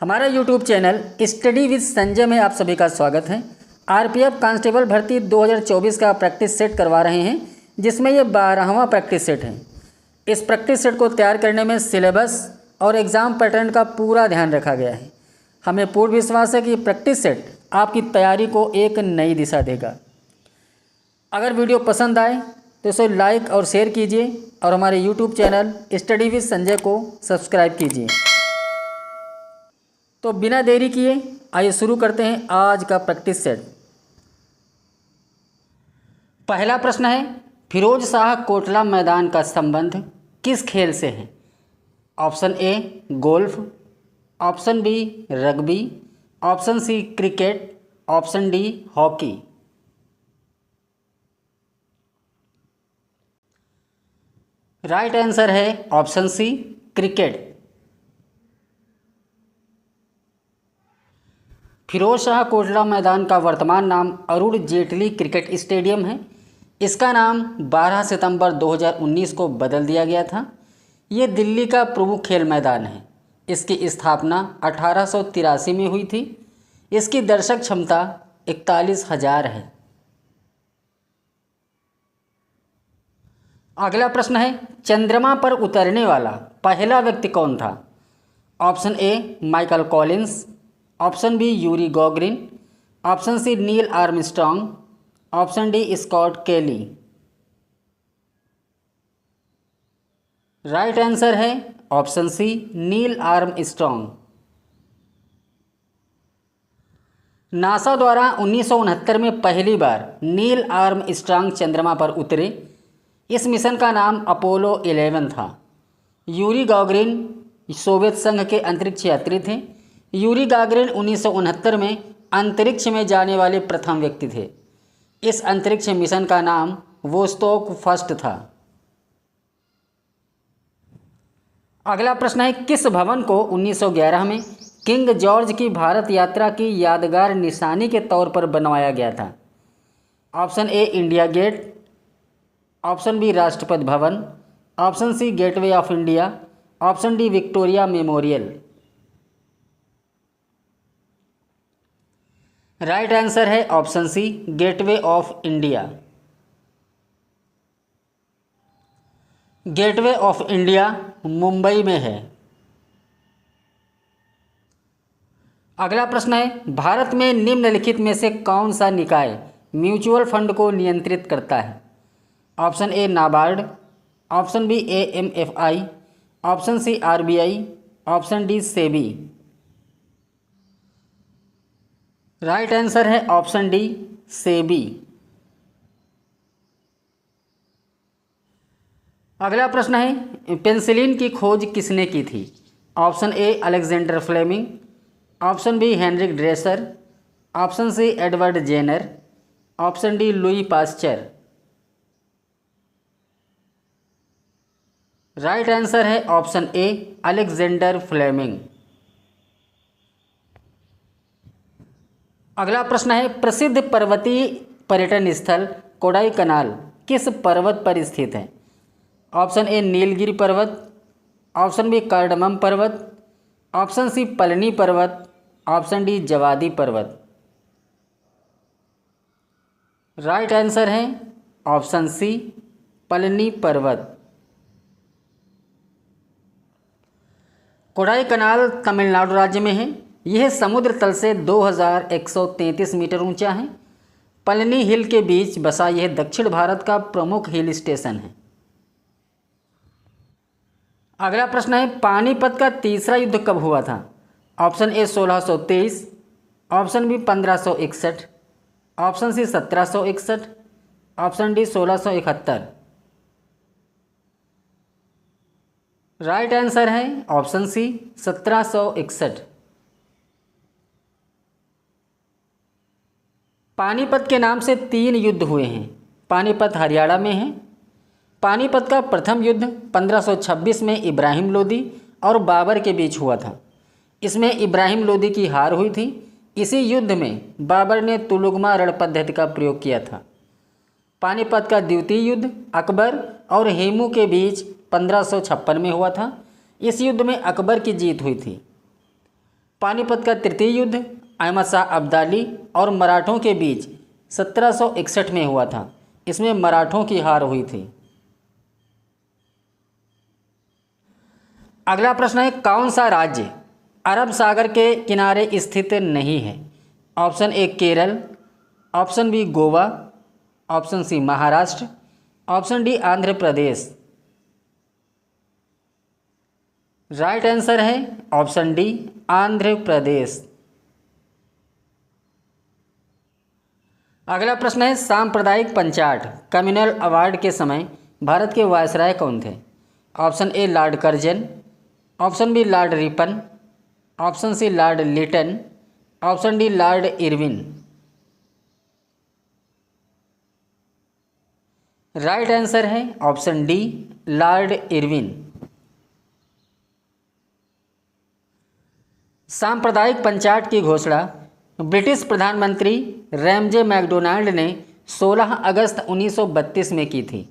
हमारा YouTube channel study with Sanjay में आप सभी का स्वागत है। आरपीएफ कांस्टेबल भर्ती 2024 का प्रैक्टिस सेट करवा रहे हैं, जिसमें ये 12वां प्रैक्टिस सेट है। इस प्रैक्टिस सेट को तैयार करने में सिलेबस और एग्ज़ाम पैटर्न का पूरा ध्यान रखा गया है। हमें पूर्ण विश्वास है कि प्रैक्टिस सेट आपकी तैयारी को एक नई दिशा देगा। अगर वीडियो पसंद आए तो इसे लाइक और शेयर कीजिए और हमारे YouTube channel study with Sanjay को सब्सक्राइब कीजिए। तो बिना देरी किए आइए शुरू करते हैं आज का प्रैक्टिस सेट। पहला प्रश्न है, फिरोज शाह कोटला मैदान का संबंध किस खेल से है? Option A golf, option B rugby, option C cricket, option D hockey. Right answer है option C cricket. Firoz Shah Kotla मैदान का वर्तमान नाम अरुण जेटली क्रिकेट स्टेडियम है। इसका नाम 12 सितंबर 2019 को बदल दिया गया था। ये दिल्ली का प्रमुख खेल मैदान है। इसकी स्थापना 1883 में हुई थी। इसकी दर्शक क्षमता 41,000 है। अगला प्रश्न है, चंद्रमा पर उतरने वाला पहला व्यक्ति कौन था? Option A Michael Collins, option B Yuri Gagarin, option C Neil Armstrong, option D Scott Kelly. Right answer है option C Neil Armstrong. NASA द्वारा 1969 में पहली बार नील आर्मस्ट्रॉन्ग चंद्रमा पर उतरे। इस मिशन का नाम अपोलो 11 था। यूरी गॉगरिन सोवियत संघ के अंतरिक्ष यात्री थे। यूरी गागरिन 1969 में अंतरिक्ष में जाने वाले प्रथम व्यक्ति थे। इस अंतरिक्ष मिशन का नाम वोस्तोक फर्स्ट था। अगला प्रश्न है, किस भवन को 1911 में किंग जॉर्ज की भारत यात्रा की यादगार निशानी के तौर पर बनवाया गया था? Option A India Gate, option B Rashtrapati Bhavan, option C Gateway of India, option D Victoria Memorial. Right answer है option C Gateway of India. Gateway of India Mumbai में है। अगला प्रश्न है, भारत में निम्नलिखित में से कौन सा निकाय म्यूचुअल फंड को नियंत्रित करता है? Option A NABARD, option B AMFI, option C RBI, option D SEBI. Right answer है ऑप्शन डी सेबी। अगला प्रश्न है, पेनिसिलिन की खोज किसने की थी? Option A Alexander Fleming, option B Heinrich Dreser, option C Edward Jenner, option D Louis Pasteur. Right answer है ऑप्शन ए अलेक्जेंडर फ्लेमिंग। अगला प्रश्न है, प्रसिद्ध पर्वतीय पर्यटन स्थल कोडाईकनाल किस पर्वत पर स्थित है? ऑप्शन ए नीलगिरी पर्वत, ऑप्शन बी कार्डमम पर्वत, ऑप्शन सी पलनी पर्वत, ऑप्शन डी जवादी पर्वत। राइट आंसर है ऑप्शन सी पलनी पर्वत। कोडाईकनाल तमिलनाडु राज्य में है। यह समुद्र तल से 2133 मीटर ऊंचा है। पलनी हिल के बीच बसा यह दक्षिण भारत का प्रमुख हिल स्टेशन है। अगला प्रश्न है, पानीपत का तीसरा युद्ध कब हुआ था? Option A 1623, option B 1561, option C 1761, option D 1671। Right answer है ऑप्शन सी 1761। पानीपत के नाम से 3 युद्ध हुए हैं। पानीपत हरियाणा में है। पानीपत का प्रथम युद्ध 1526 में इब्राहिम लोदी और बाबर के बीच हुआ था। इसमें इब्राहिम लोदी की हार हुई थी। इसी युद्ध में बाबर ने तुलुगमा रण पद्धति का प्रयोग किया था। पानीपत का द्वितीय युद्ध अकबर और हेमू के बीच 1556 में हुआ था। इस युद्ध में अकबर की जीत हुई थी। पानीपत का तृतीय युद्ध अहमद शाह अब्दाली और मराठों के बीच 1761 में हुआ था। इसमें मराठों की हार हुई थी। अगला प्रश्न है, कौन सा राज्य अरब सागर के किनारे स्थित नहीं है? Option A Kerala, option B Goa, option C Maharashtra, option D Andhra Pradesh. Right answer है ऑप्शन डी आंध्र प्रदेश। अगला प्रश्न है, सांप्रदायिक पंचाट कम्युनल अवार्ड के समय भारत के वायसराय कौन थे? Option A Lord Curzon, option B Lord Ripon, option C Lord Lytton, option D Lord Irwin. Right answer है ऑप्शन डी लॉर्ड इरविन। सांप्रदायिक पंचाट की घोषणा ब्रिटिश प्रधानमंत्री रैमजे मैकडोनाल्ड ने 16 अगस्त 1932 में की थी।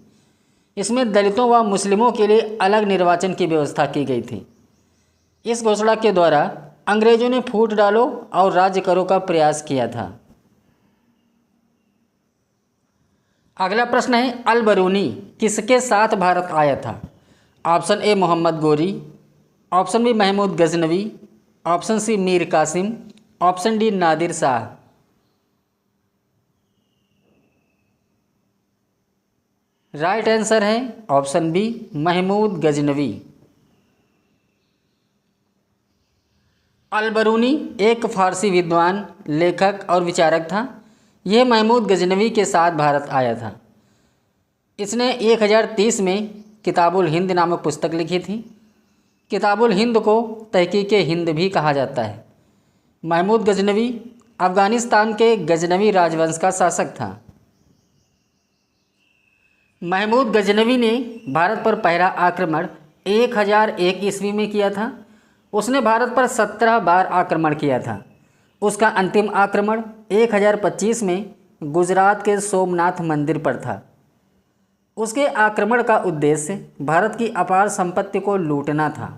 इसमें दलितों व मुस्लिमों के लिए अलग निर्वाचन की व्यवस्था की गई थी। इस घोषणा के द्वारा अंग्रेजों ने फूट डालो और राज्य करो का प्रयास किया था। अगला प्रश्न है, अल बरूनी किसके साथ भारत आया था? Option A Mohammad Ghori, option B Mahmud Ghaznavi, option C Mir Qasim, option D Nadir Shah. Right answer है ऑप्शन बी महमूद गजनवी। अल बरूनी एक फारसी विद्वान, लेखक और विचारक था। यह महमूद गजनवी के साथ भारत आया था। इसने 1030 में किताबुल हिंद नामक पुस्तक लिखी थी। किताबुल हिंद को तहकीके हिंद भी कहा जाता है। महमूद गजनवी अफ़गानिस्तान के गजनवी राजवंश का शासक था। महमूद गजनवी ने भारत पर पहला आक्रमण 1001 ईस्वी में किया था। उसने भारत पर 17 बार आक्रमण किया था। उसका अंतिम आक्रमण 1025 में गुजरात के सोमनाथ मंदिर पर था। उसके आक्रमण का उद्देश्य भारत की अपार संपत्ति को लूटना था।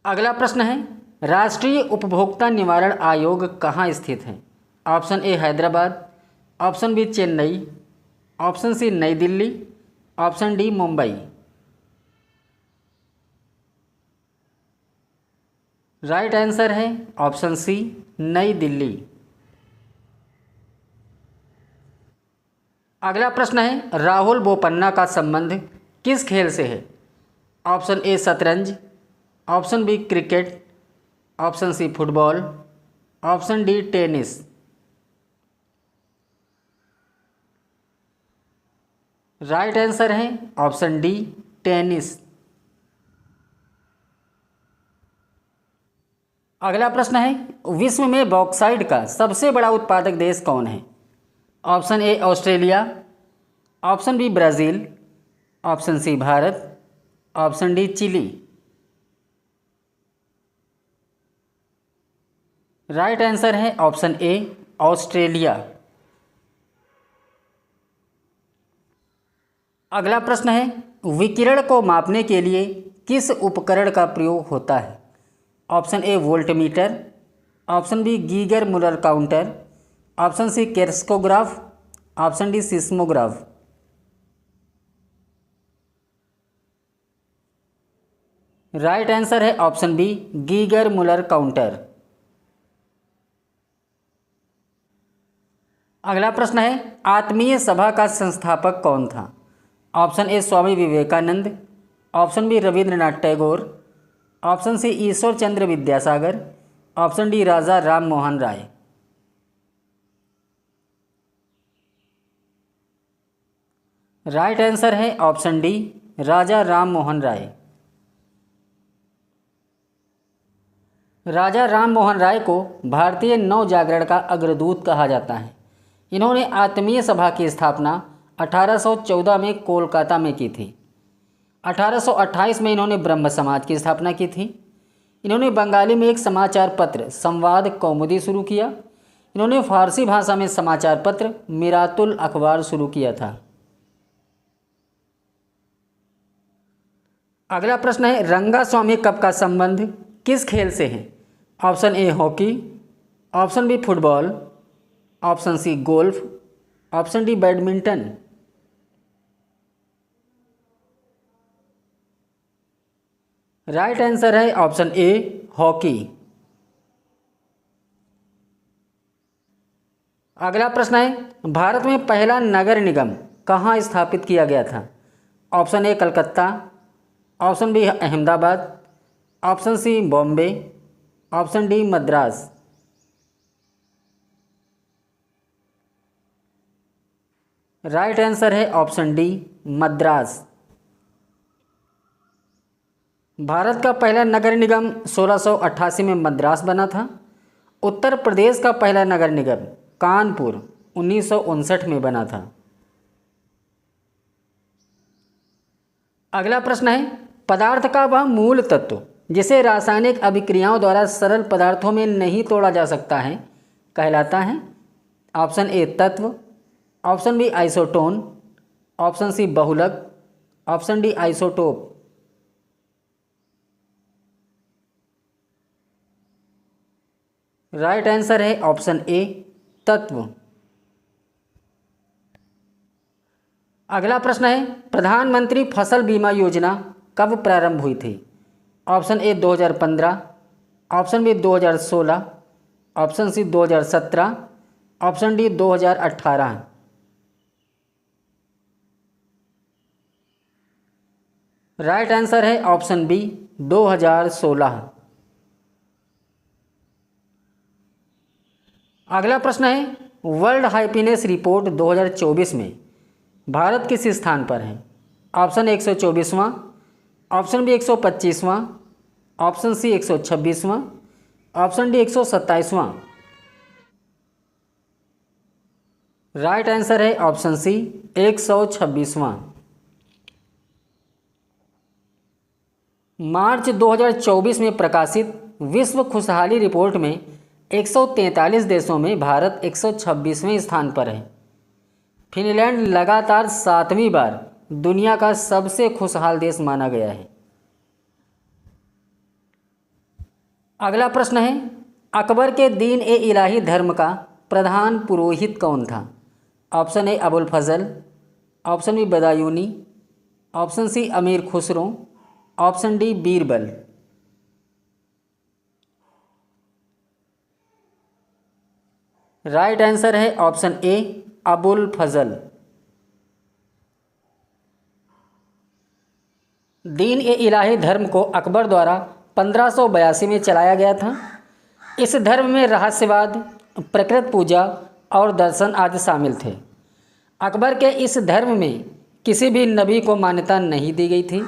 अगला प्रश्न है, राष्ट्रीय उपभोक्ता निवारण आयोग कहाँ स्थित है? Option A Hyderabad, option B Chennai, option C New Delhi, option D Mumbai. Right answer है ऑप्शन सी नई दिल्ली। अगला प्रश्न है, राहुल बोपन्ना का संबंध किस खेल से है? ऑप्शन ए शतरंज, option B cricket, option C football, option D tennis. Right answer है ऑप्शन डी टेनिस। अगला प्रश्न है, विश्व में बॉक्साइट का सबसे बड़ा उत्पादक देश कौन है? Option A Australia, option B Brazil, option C Bharat, option D Chile. Right answer है ऑप्शन ए ऑस्ट्रेलिया। अगला प्रश्न है, विकिरण को मापने के लिए किस उपकरण का प्रयोग होता है? Option A voltmeter, option B Geiger Muller counter, option C crescograph, option D seismograph. Right answer है option B Geiger Muller counter. अगला प्रश्न है, आत्मीय सभा का संस्थापक कौन था? Option A Swami Vivekananda, option B Rabindranath Tagore, option C Ishwar Chandra Vidyasagar, option D Raja Ram Mohan Roy. Right answer है ऑप्शन डी राजा राम मोहन राय। राजा राम मोहन राय को भारतीय नव जागरण का अग्रदूत कहा जाता है। इन्होंने आत्मीय सभा की स्थापना 1814 में कोलकाता में की थी। 1828 में इन्होंने ब्रह्म समाज की स्थापना की थी। इन्होंने बंगाली में एक समाचार पत्र संवाद कौमुदी शुरू किया। इन्होंने फारसी भाषा में समाचार पत्र मिरातुल अखबार शुरू किया था। अगला प्रश्न है, रंगास्वामी कप का संबंध किस खेल से है? Option A hockey, option B football, option C golf, option D badminton. Right answer है ऑप्शन ए हॉकी। अगला प्रश्न है, भारत में पहला नगर निगम कहाँ स्थापित किया गया था? Option A Calcutta, option B Ahmedabad, option C Bombay, option D Madras. Right answer है ऑप्शन डी मद्रास। भारत का पहला नगर निगम 1688 में मद्रास बना था। उत्तर प्रदेश का पहला नगर निगम कानपुर 1959 में बना था। अगला प्रश्न है, पदार्थ का वह मूल तत्व जिसे रासायनिक अभिक्रियाओं द्वारा सरल पदार्थों में नहीं तोड़ा जा सकता है कहलाता है? ऑप्शन ए तत्व, option B isotone, option C बहुलक, option D isotope. Right answer है ऑप्शन ए तत्व। अगला प्रश्न है, प्रधानमंत्री फसल बीमा योजना कब प्रारंभ हुई थी? Option A 2015, option B 2016, option C 2017, option D 2018। Right answer है ऑप्शन बी 2016। अगला प्रश्न है, वर्ल्ड हैप्पीनेस रिपोर्ट 2024 में भारत किस स्थान पर है? ऑप्शन 124वां, ऑप्शन बी 125वां, ऑप्शन सी 126वां, ऑप्शन डी 127वां। राइट आंसर है ऑप्शन सी 126वां। मार्च 2024 में प्रकाशित विश्व खुशहाली रिपोर्ट में 143 देशों में भारत 126वें स्थान पर है। फिनलैंड लगातार 7वीं बार दुनिया का सबसे खुशहाल देश माना गया है। अगला प्रश्न है, अकबर के दीन ए इलाही धर्म का प्रधान पुरोहित कौन था? Option A Abul Fazal, option B Badayuni, option C Amir Khusro, option D Birbal. Right answer है ऑप्शन ए अबुल फजल। दीन ए इलाही धर्म को अकबर द्वारा 1582 में चलाया गया था। इस धर्म में रहस्यवाद, प्रकृति पूजा और दर्शन आदि शामिल थे। अकबर के इस धर्म में किसी भी नबी को मान्यता नहीं दी गई थी।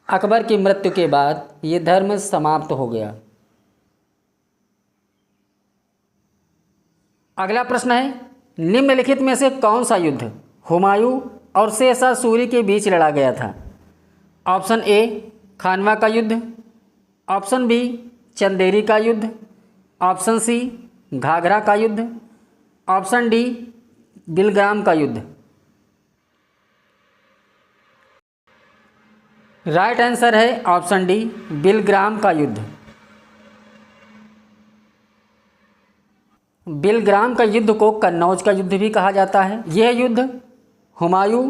अकबर की मृत्यु के बाद ये धर्म समाप्त हो गया। अगला प्रश्न है, निम्नलिखित में से कौन सा युद्ध हुमायूं और शेरशाह सूरी के बीच लड़ा गया था? ऑप्शन ए खानवा का युद्ध, ऑप्शन बी चंदेरी का युद्ध, ऑप्शन सी घाघरा का युद्ध, ऑप्शन डी बिलग्राम का युद्ध। राइट आंसर है ऑप्शन डी बिलग्राम का युद्ध। बिलग्राम का युद्ध को कन्नौज का युद्ध भी कहा जाता है। यह युद्ध हुमायूं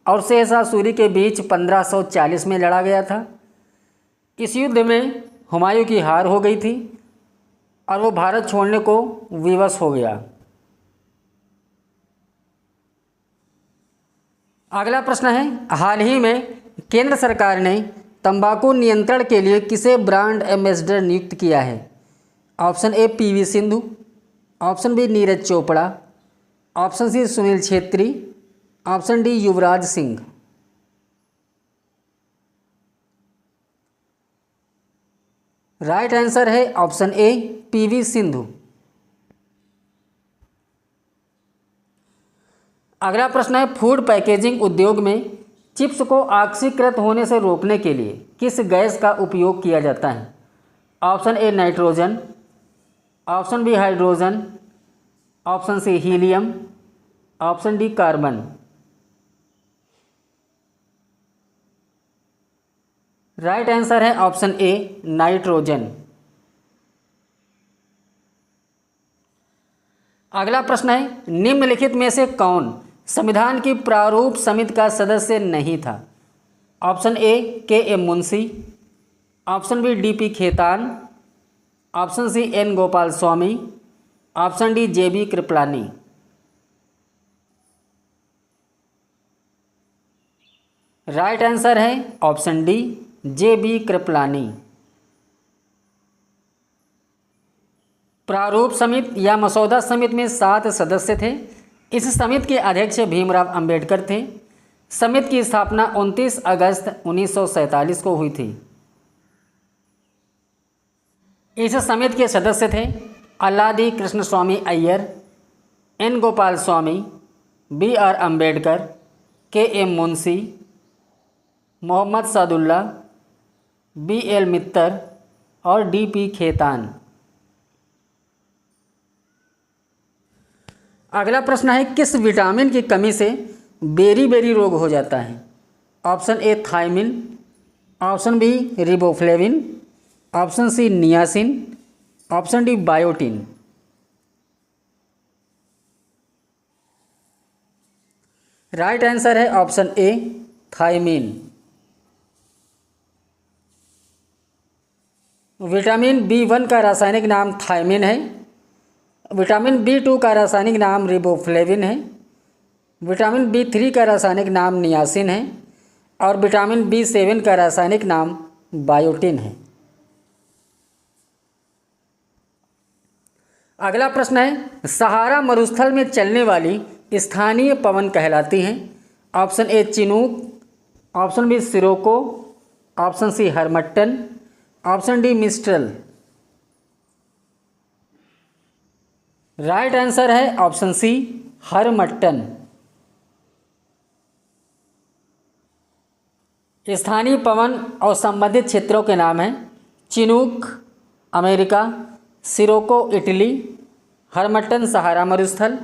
और शेरशाह सूरी के बीच 1540 में लड़ा गया था। इस युद्ध में हुमायूं की हार हो गई थी और वो भारत छोड़ने को विवश हो गया। अगला प्रश्न है, हाल ही में केंद्र सरकार ने तंबाकू नियंत्रण के लिए किसे ब्रांड एम्बेसडर नियुक्त किया है? Option A PV Sindhu, option B Neeraj Chopra, option C Sunil Chhetri, option D Yuvraj Singh. Right answer है ऑप्शन ए पीवी सिंधु। अगला प्रश्न है, फूड पैकेजिंग उद्योग में चिप्स को ऑक्सीकृत होने से रोकने के लिए किस गैस का उपयोग किया जाता है? Option A nitrogen, option B hydrogen, option C helium, option D carbon. Right answer है ऑप्शन ए नाइट्रोजन। अगला प्रश्न है, निम्नलिखित में से कौन संविधान की प्रारूप समिति का सदस्य नहीं था? Option A K M Munshi, option B D P Khaitan, option C N Gopalaswami, option D J B Kripalani. Right answer है option D J B Kripalani. प्रारूप समिति या मसौदा समिति में 7 सदस्य थे। इस समिति के अध्यक्ष भीमराव अंबेडकर थे। समिति की स्थापना 29 अगस्त 1947 को हुई थी। इस समिति के सदस्य थे Alladi Krishnaswami Ayyar, N Gopalaswami, B R Ambedkar, K M Munshi, Mohammad Saadulla, B L Mitter और डी पी खेतान। अगला प्रश्न है, किस विटामिन की कमी से बेरी रोग हो जाता है? Option A thiamine, option B riboflavin, option C niacin, option D biotin. Right answer है option A thiamine. Vitamin B1 का रासायनिक नाम थायमिन है। विटामिन B2 का रासायनिक नाम रिबोफ्लेविन है। विटामिन B3 का रासायनिक नाम नियासिन है और विटामिन B7 का रासायनिक नाम बायोटिन है। अगला प्रश्न है, सहारा मरुस्थल में चलने वाली स्थानीय पवन कहलाती हैं? Option A Chinook, option B sirocco, option C harmattan, option D mistral. Right answer है ऑप्शन सी हरमट्टन। स्थानीय पवन और संबंधित क्षेत्रों के नाम हैं Chinook America, sirocco Italy, harmattan Sahara मरुस्थल,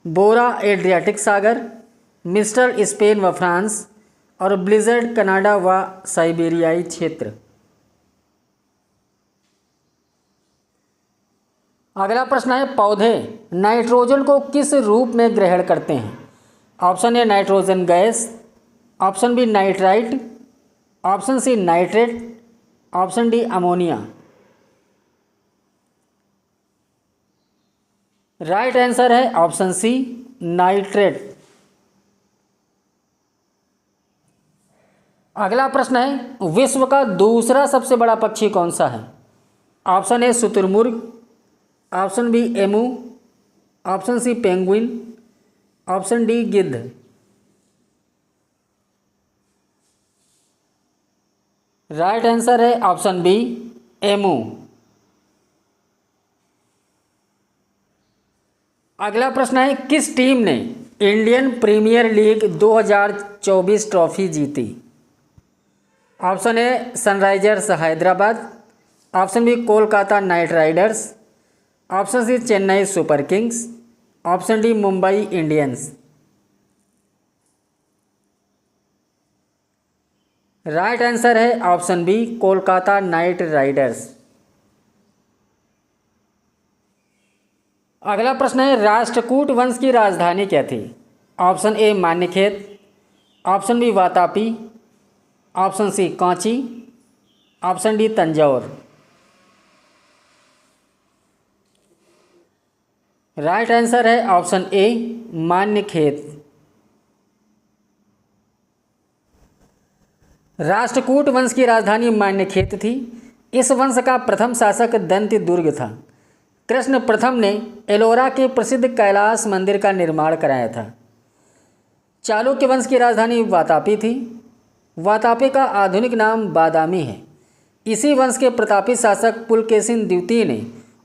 बोरा एड्रियाटिक सागर, मिस्ट्रल स्पेन व फ्रांस और ब्लिजर्ड कनाडा व साइबेरियाई क्षेत्र। अगला प्रश्न है, पौधे नाइट्रोजन को किस रूप में ग्रहण करते हैं? Option A nitrogen gas, option B nitrite, option C nitrate, option D ammonia. Right answer है ऑप्शन सी नाइट्रेट। अगला प्रश्न है, विश्व का दूसरा सबसे बड़ा पक्षी कौन सा है? ऑप्शन ए शुतुरमुर्ग, option B emu, option C penguin, option D गिद्ध। राइट आंसर है ऑप्शन बी एमू। अगला प्रश्न है, किस टीम ने इंडियन प्रीमियर लीग 2024 ट्रॉफी जीती? Option A Sunrisers Hyderabad, option B Kolkata Knight Riders, option C Chennai Super Kings, option D Mumbai Indians. Right answer है option B Kolkata Knight Riders. अगला प्रश्न है, राष्ट्रकूट वंश की राजधानी क्या थी? Option A Manyakheta, option B Vatapi, option C Kanchi, option D Tanjore. Right answer है ऑप्शन ए मान्यखेत। राष्ट्रकूट वंश की राजधानी मान्यखेत थी। इस वंश का प्रथम शासक दंती दुर्ग था। कृष्ण प्रथम ने एलोरा के प्रसिद्ध कैलाश मंदिर का निर्माण कराया था। चालुक्य वंश की राजधानी वातापी थी। वातापी का आधुनिक नाम बादामी है। इसी वंश के प्रतापी शासक पुलकेशिन द्वितीय ने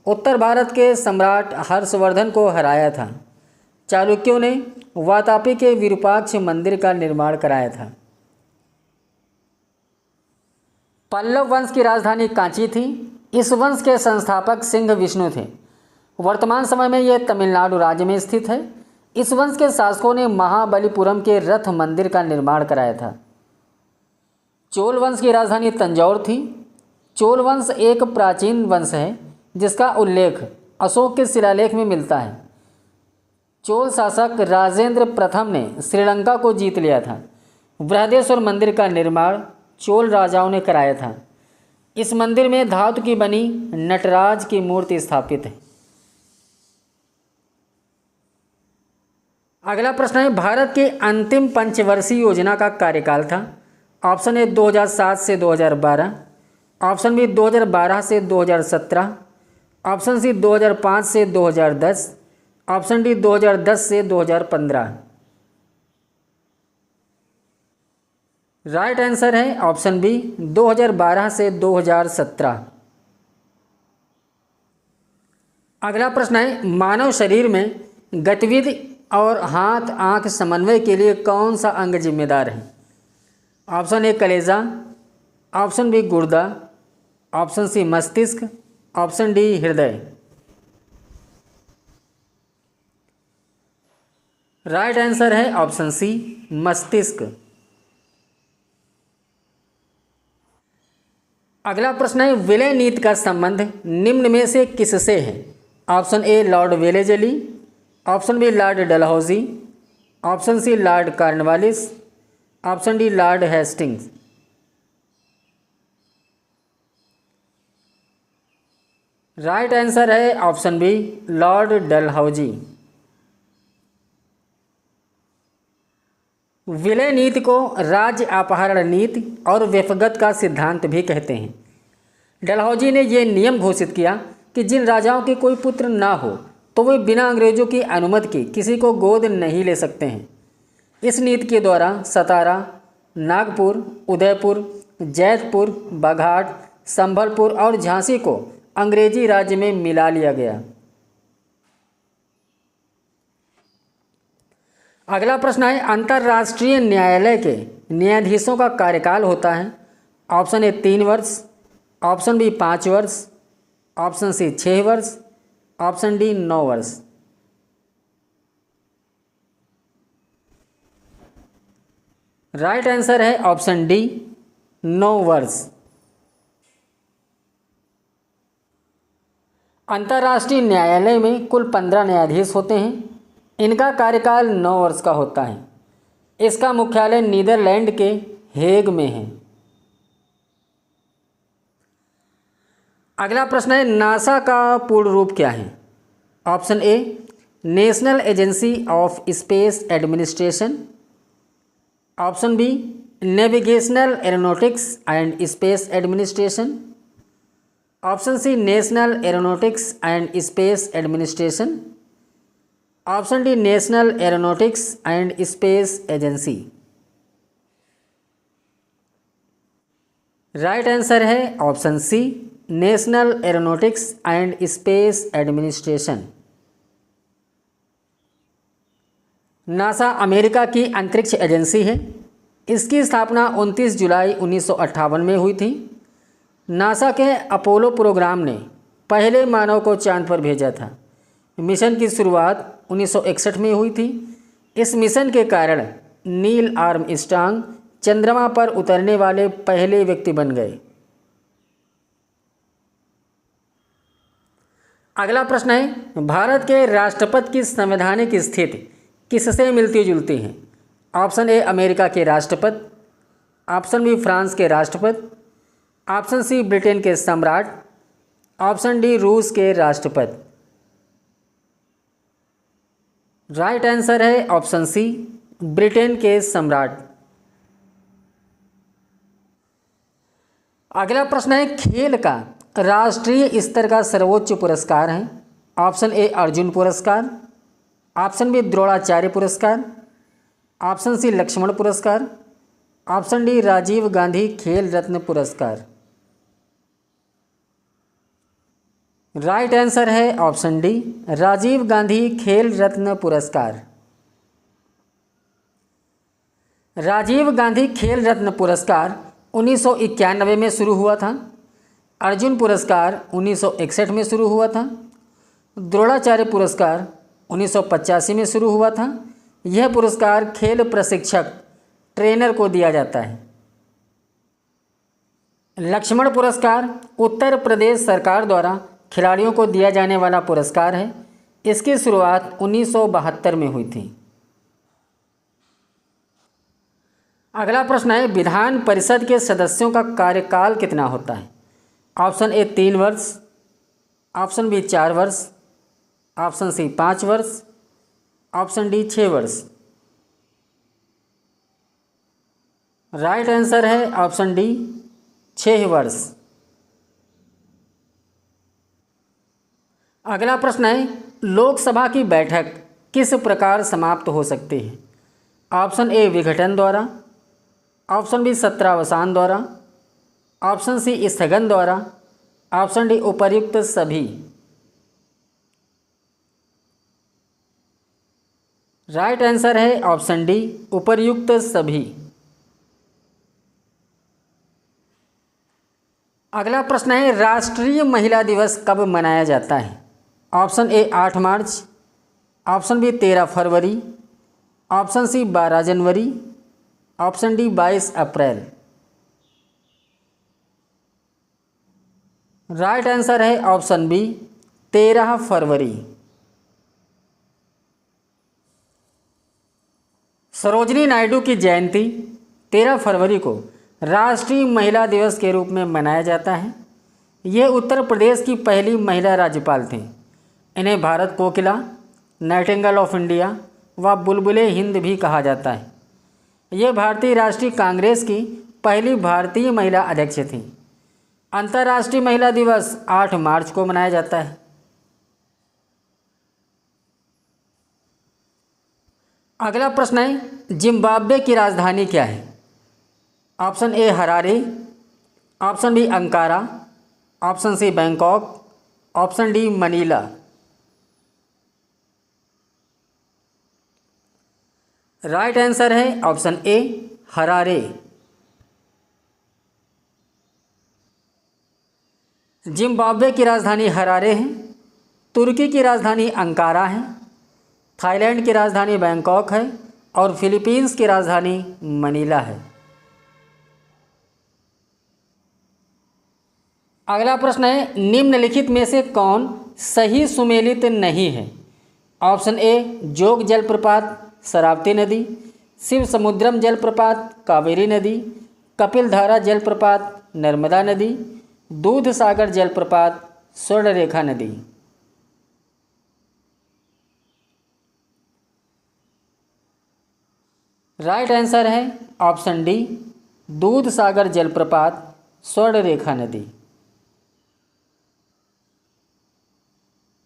उत्तर भारत के सम्राट हर्षवर्धन को हराया था। चालुक्यों ने वातापी के विरूपाक्ष मंदिर का निर्माण कराया था। पल्लव वंश की राजधानी कांची थी। इस वंश के संस्थापक सिंह विष्णु थे। वर्तमान समय में यह तमिलनाडु राज्य में स्थित है। इस वंश के शासकों ने महाबलीपुरम के रथ मंदिर का निर्माण कराया था। चोल वंश की राजधानी तंजौर थी। चोल वंश एक प्राचीन वंश है जिसका उल्लेख अशोक के शिलालेख में मिलता है। चोल शासक राजेंद्र प्रथम ने श्रीलंका को जीत लिया था। बृहदेश्वर मंदिर का निर्माण चोल राजाओं ने कराया था। इस मंदिर में धातु की बनी नटराज की मूर्ति स्थापित है। अगला प्रश्न है, भारत की अंतिम पंचवर्षीय योजना का कार्यकाल था। ऑप्शन ए 2007 से 2012, ऑप्शन बी 2012 से 2017, ऑप्शन सी 2005 से 2010, ऑप्शन डी 2010 से 2015। राइट आंसर है ऑप्शन बी 2012 से 2017। अगला प्रश्न है, मानव शरीर में गतिविधि और हाथ आंख समन्वय के लिए कौन सा अंग जिम्मेदार है? ऑप्शन ए कलेजा, ऑप्शन बी गुर्दा, ऑप्शन सी मस्तिष्क, ऑप्शन डी हृदय। राइट आंसर है ऑप्शन सी मस्तिष्क। अगला प्रश्न है, विलय नीति का संबंध निम्न में से किससे है? Option A Lord Wellesley, option B Lord Dalhousie, option C Lord Cornwallis, option D Lord Hastings. Right answer है ऑप्शन बी लॉर्ड डलहौजी। विलय नीति को राज्य अपहरण नीति और व्यक्तिगत का सिद्धांत भी कहते हैं। डलहौजी ने यह नियम घोषित किया कि जिन राजाओं के कोई पुत्र ना हो तो वे बिना अंग्रेजों की अनुमति के किसी को गोद नहीं ले सकते हैं। इस नीति के द्वारा सतारा, नागपुर, उदयपुर, जैतपुर, बाघाट, संभलपुर और झांसी को अंग्रेजी राज्य में मिला लिया गया। अगला प्रश्न है, अंतर्राष्ट्रीय न्यायालय के न्यायाधीशों का कार्यकाल होता है। ऑप्शन ए 3 वर्ष, ऑप्शन बी 5 वर्ष, ऑप्शन सी 6 वर्ष, ऑप्शन डी 9 वर्ष। राइट आंसर है ऑप्शन डी 9 वर्ष। अंतर्राष्ट्रीय न्यायालय में कुल 15 न्यायाधीश होते हैं। इनका कार्यकाल 9 वर्ष का होता है। इसका मुख्यालय नीदरलैंड के हेग में है। अगला प्रश्न है, नासा का पूर्ण रूप क्या है? Option A National Agency of Space Administration, option B Navigational Aeronautics and Space Administration, option C National Aeronautics and Space Administration, option D National Aeronautics and Space Agency. Right answer है option C National Aeronautics and Space Administration. NASA America की अंतरिक्ष agency है। इसकी स्थापना 29 जुलाई 1958 में हुई थी। NASA के अपोलो प्रोग्राम ने पहले मानव को चांद पर भेजा था। मिशन की शुरुआत 1961 में हुई थी। इस मिशन के कारण नील आर्मस्ट्रांग चंद्रमा पर उतरने वाले पहले व्यक्ति बन गए। अगला प्रश्न है, भारत के राष्ट्रपति की संवैधानिक स्थिति किससे मिलती जुलती है? ऑप्शन ए अमेरिका के राष्ट्रपति, ऑप्शन बी फ्रांस के राष्ट्रपति, ऑप्शन सी ब्रिटेन के सम्राट, ऑप्शन डी रूस के राष्ट्रपति। राइट आंसर है ऑप्शन सी ब्रिटेन के सम्राट। अगला प्रश्न है, खेल का राष्ट्रीय स्तर का सर्वोच्च पुरस्कार है। ऑप्शन ए अर्जुन पुरस्कार, ऑप्शन बी द्रोणाचार्य पुरस्कार, ऑप्शन सी लक्ष्मण पुरस्कार, ऑप्शन डी राजीव गांधी खेल रत्न पुरस्कार। राइट आंसर है ऑप्शन डी राजीव गांधी खेल रत्न पुरस्कार। राजीव गांधी खेल रत्न पुरस्कार 1991 में शुरू हुआ था। अर्जुन पुरस्कार 1961 में शुरू हुआ था। द्रोणाचार्य पुरस्कार 1985 में शुरू हुआ था। यह पुरस्कार खेल प्रशिक्षक ट्रेनर को दिया जाता है। लक्ष्मण पुरस्कार उत्तर प्रदेश सरकार द्वारा खिलाड़ियों को दिया जाने वाला पुरस्कार है। इसकी शुरुआत 1972 में हुई थी। अगला प्रश्न है, विधान परिषद के सदस्यों का कार्यकाल कितना होता है? ऑप्शन ए 3 वर्ष, ऑप्शन बी 4 वर्ष, ऑप्शन सी 5 वर्ष, ऑप्शन डी 6 वर्ष। राइट आंसर है ऑप्शन डी 6 वर्ष। अगला प्रश्न है, लोकसभा की बैठक किस प्रकार समाप्त हो सकती है? ऑप्शन ए विघटन द्वारा, ऑप्शन बी सत्रावसान द्वारा, ऑप्शन सी स्थगन द्वारा, ऑप्शन डी उपर्युक्त सभी। राइट आंसर है ऑप्शन डी उपर्युक्त सभी। अगला प्रश्न है, राष्ट्रीय महिला दिवस कब मनाया जाता है? ऑप्शन ए 8 मार्च, ऑप्शन बी 13 फरवरी, ऑप्शन सी 12 जनवरी, ऑप्शन डी 22 अप्रैल। राइट आंसर है ऑप्शन बी 13 फरवरी। सरोजिनी नायडू की जयंती 13 फरवरी को राष्ट्रीय महिला दिवस के रूप में मनाया जाता है। ये उत्तर प्रदेश की पहली महिला राज्यपाल थीं। इन्हें भारत कोकिला, नाइटिंगेल ऑफ इंडिया व बुलबुले हिंद भी कहा जाता है। ये भारतीय राष्ट्रीय कांग्रेस की पहली भारतीय महिला अध्यक्ष थीं। अंतर्राष्ट्रीय महिला दिवस 8 मार्च को मनाया जाता है। अगला प्रश्न है, जिम्बाब्वे की राजधानी क्या है? Option A Harare, option B Ankara, option C Bangkok, option D Manila. Right answer है ऑप्शन ए हरारे। जिम्बाब्वे की राजधानी हरारे है, तुर्की की राजधानी अंकारा है, थाईलैंड की राजधानी बैंकॉक है और फिलीपींस की राजधानी मनीला है। अगला प्रश्न है, निम्नलिखित में से कौन सही सुमेलित नहीं है? ऑप्शन ए जोग जलप्रपात शरावती नदी, शिव समुद्रम जलप्रपात कावेरी नदी, कपिलधारा जलप्रपात नर्मदा नदी, दूध सागर जलप्रपात स्वर्णरेखा नदी। राइट आंसर है ऑप्शन डी दूध सागर जलप्रपात स्वर्णरेखा नदी।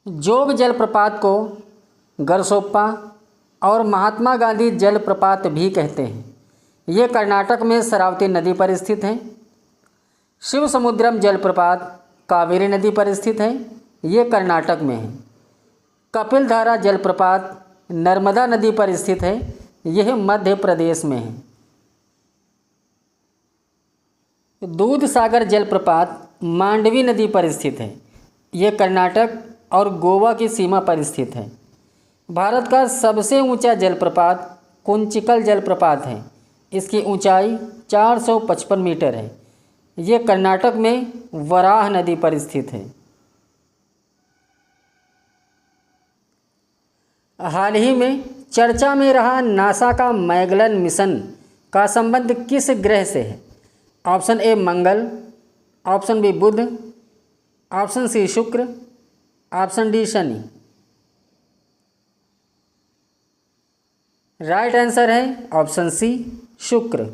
जोग जलप्रपात को गरसोप्पा और महात्मा गांधी जलप्रपात भी कहते हैं। ये कर्नाटक में शरावती नदी पर स्थित हैं। शिव समुद्रम जलप्रपात कावेरी नदी पर स्थित है, ये कर्नाटक में है। कपिलधारा जलप्रपात नर्मदा नदी पर स्थित है, यह मध्य प्रदेश में है। दूध सागर जलप्रपात मांडवी नदी पर स्थित है, यह कर्नाटक और गोवा की सीमा पर स्थित है। भारत का सबसे ऊंचा जलप्रपात कुंचिकल जलप्रपात है, इसकी ऊंचाई 455 मीटर है। ये कर्नाटक में वराह नदी पर स्थित है। हाल ही में चर्चा में रहा नासा का मैगलन मिशन का संबंध किस ग्रह से है? ऑप्शन ए मंगल, ऑप्शन बी बुध, ऑप्शन सी शुक्र, ऑप्शन डी शनि। राइट आंसर है ऑप्शन सी शुक्र।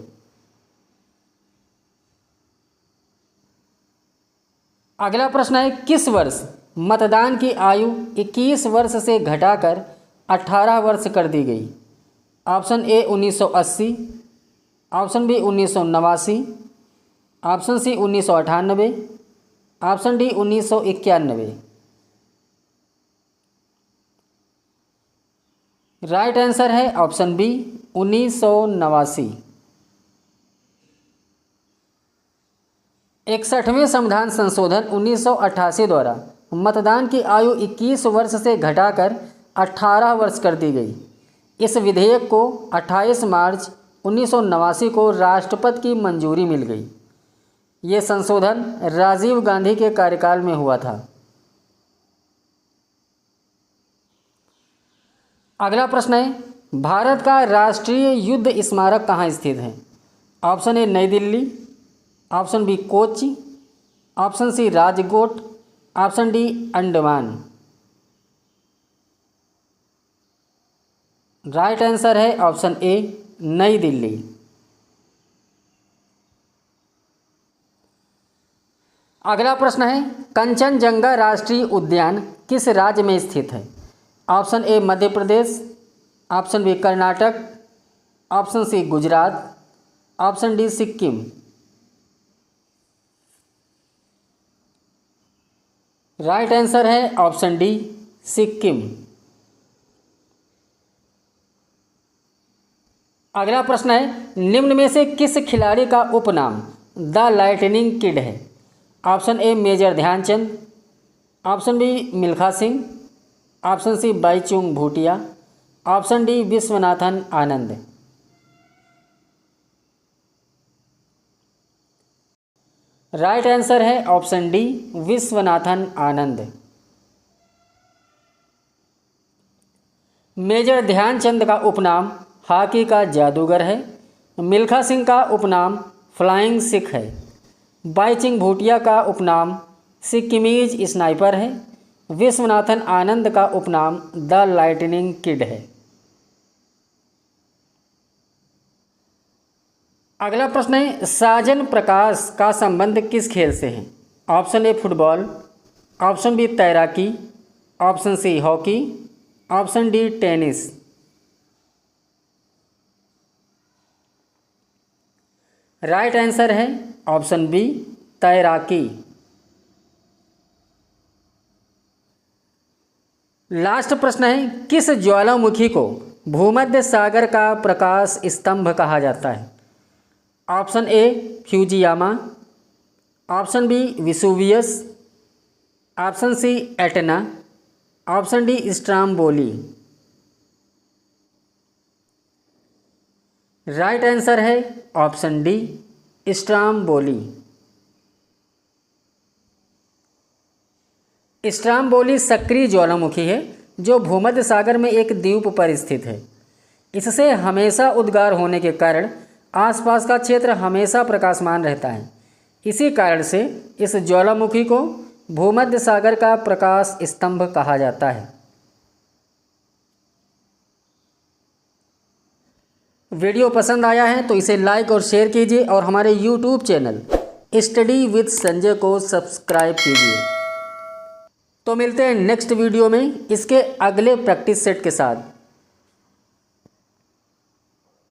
अगला प्रश्न है, किस वर्ष मतदान की आयु 21 वर्ष से घटाकर 18 वर्ष कर दी गई? Option A 1980, option B 1989, option C 1998, option D 1991। Right answer है ऑप्शन बी 1989। 61वें संविधान संशोधन 1988 द्वारा मतदान की आयु 21 वर्ष से घटाकर 18 वर्ष कर दी गई। इस विधेयक को 28 मार्च 1989 को राष्ट्रपति की मंजूरी मिल गई। ये संशोधन राजीव गांधी के कार्यकाल में हुआ था। अगला प्रश्न है, भारत का राष्ट्रीय युद्ध स्मारक कहाँ स्थित है? Option A New Delhi, option B Kochi, option C Rajkot, option D Andaman. Right answer है ऑप्शन ए नई दिल्ली। अगला प्रश्न है, कंचनजंगा राष्ट्रीय उद्यान किस राज्य में स्थित है? Option A Madhya Pradesh, option B Karnataka, option C Gujarat, option D Sikkim. Right answer है ऑप्शन डी सिक्किम। अगला प्रश्न है, निम्न में से किस खिलाड़ी का उपनाम द लाइटनिंग किड है? Option A Major Dhyanchand, option B Milkha Singh, option C Baichung Bhutia, option D Viswanathan Anand. Right answer है option D Viswanathan Anand. Major Dhyanchand का उपनाम हॉकी का जादूगर है। मिल्खा सिंह का उपनाम फ्लाइंग सिख है। बाईचुंग भूटिया का उपनाम सिक्किमीज स्नाइपर है। विश्वनाथन आनंद का उपनाम द लाइटनिंग किड है। अगला प्रश्न है, साजन प्रकाश का संबंध किस खेल से है? Option A football, option B तैराकी, option C hockey, option D tennis. Right answer है ऑप्शन बी तैराकी। लास्ट प्रश्न है, किस ज्वालामुखी को भूमध्य सागर का प्रकाश स्तंभ कहा जाता है? Option A Fujiyama, option B Vesuvius, option C Etna, option D Stromboli. Right answer है ऑप्शन डी स्ट्राम्बोली। स्ट्राम्बोली सक्रिय ज्वालामुखी है जो भूमध्य सागर में एक द्वीप पर स्थित है। इससे हमेशा उद्गार होने के कारण आसपास का क्षेत्र हमेशा प्रकाशमान रहता है। इसी कारण से इस ज्वालामुखी को भूमध्य सागर का प्रकाश स्तंभ कहा जाता है। वीडियो पसंद आया है तो इसे लाइक और शेयर कीजिए और हमारे YouTube channel study with Sanjay को सब्सक्राइब कीजिए। तो मिलते हैं नेक्स्ट वीडियो में इसके अगले प्रैक्टिस सेट के साथ।